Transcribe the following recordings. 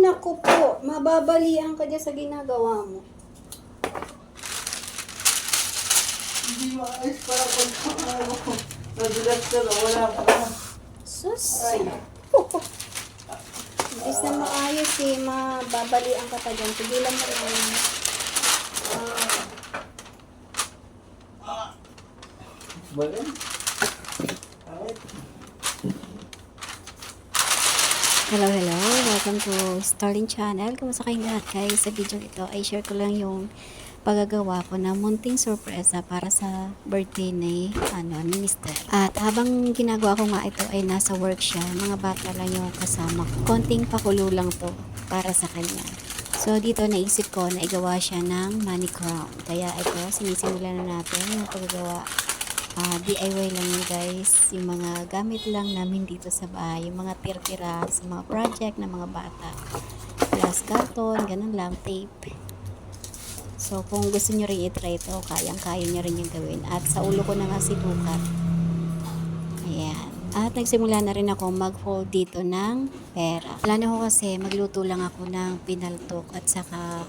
naku po. Mababalian ka dyan sa ginagawa mo. Hindi maayos para pag nagulat ka na, wala pa. Sus. Ay. Imbis na maayos eh, mababalian ka pa dyan. Tigilan mo lang. Balin? Ay. Hello, hello. Welcome to Starling Channel. Kumusta kayong lahat guys? Sa video ito ay share ko lang yung paggagawa ko ng munting sorpresa para sa birthday ni Mr. At habang ginagawa ko nga ito ay nasa work siya. Mga bata lang yung kasama ko. Konting pakulo lang to para sa kanya. So dito naisip ko na igawa siya ng money crown. Kaya ito, sinisimulan na natin yung paggagawa. DIY lang yun guys, yung mga gamit lang namin dito sa bahay, yung mga tira-tira sa mga project ng mga bata, plus karton, ganun lang, tape. So kung gusto nyo rin i-try ito, kayang-kaya nyo rin yung gawin. At sa ulo ko na nga si Tukat. Ayan. At nagsimula na rin ako mag-fold dito ng pera. Plano ko kasi magluto lang ako ng pinaltok at saka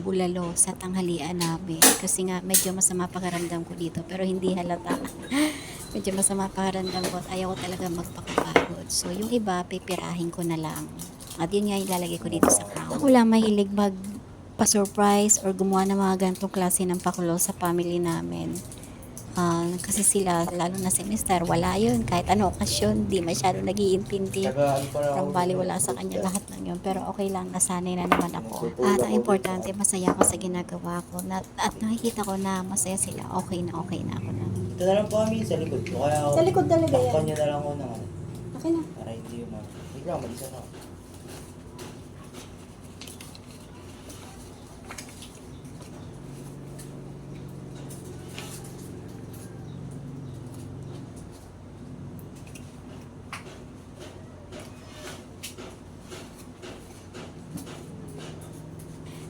bulalo sa tanghalian namin kasi nga medyo masama pakiramdam ko dito pero hindi halata. Medyo masama pakiramdam ko at ayaw ko talaga magpakapagod, so yung iba pipirahin ko na lang at yun nga ilalagay ko dito sa crown. Ako lang mahilig mag pa-surprise or gumawa ng mga ganitong klase ng pakulo sa family namin. Kasi sila, lalo na si Mr. wala yun. Kahit ano okasyon, di masyado nag-iintindi. From wala sa kanya lahat ng yun. Pero okay lang, nasanay na naman ako. At ang importante, masaya ako sa ginagawa ko. At nakikita ko na masaya sila. Okay na ako na. Ito na lang po kami sa likod ko. Kaya Sa likod talaga yan. takpan nyo na lang ko ng Okay na. para hindi yung mga. Wait lang, malisa na.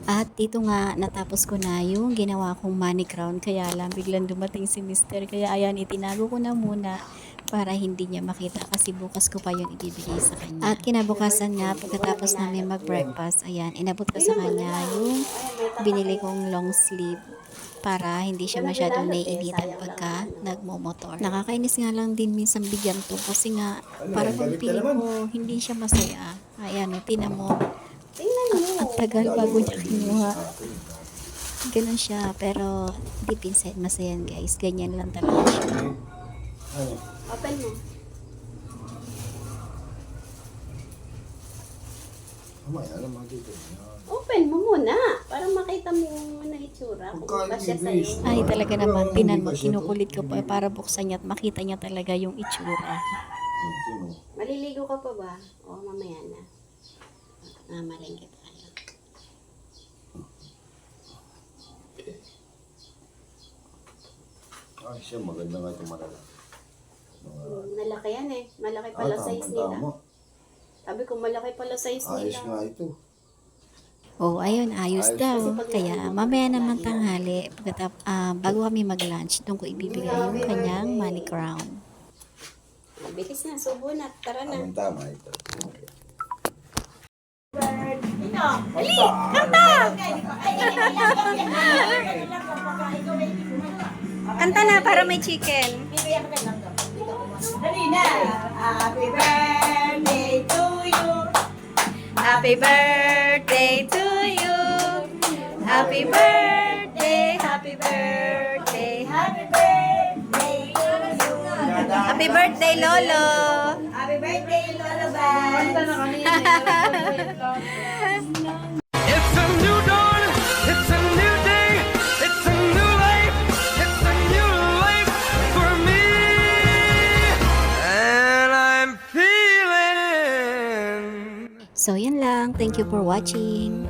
At dito nga, natapos ko na yung ginawa kong money crown. Kaya lang, biglang dumating si Mr. Kaya ayan, itinago ko na muna para hindi niya makita kasi bukas ko pa yung ibibigay sa kanya. At kinabukasan nga, pagkatapos namin mag-breakfast, ayan, inabot ko sa kanya yung binili kong long sleeve para hindi siya masyadong naiinitan pagka nagmomotor. Nakakainis nga lang din minsan bigyan to kasi nga, parang pag feeling ko, hindi siya masaya. Ayan, tinan mo. Ang tagal bago niya kinuha. Ganun siya, pero deep inside masaya guys. Ganyan lang talaga siya. Open mo. Open mo muna. Para makita mo yung itsura. Kung kasya sa'yo. Ay, talaga naman, tinan mo, kinukulit ko pa para buksan niya at makita niya talaga yung itsura. Maliligo ka pa ba? O, mamaya na. Malingkit tayo. Ay, siya maganda nga itong malala. Malaki yan eh. Malaki pala size nila. Sabi ko, malaki pala size nila. Ayos nga ito. Oh, ayun, ayos daw. Kaya mamaya naman tanghali, bago kami mag-lunch, doon ko ibibigay yung kanyang money crown. Bilis na, subo na. Tara na. Ang tama ito. Kanta na para may chicken. Dali na. Happy birthday to you. Happy birthday to you. Happy birthday, happy birthday, Happy birthday to you. happy birthday, Lolo. Happy birthday, Lolo Bans. It's a new dawn, it's a new day, it's a new life, it's a new life for me. And I'm feeling So, yan lang. Thank you for watching.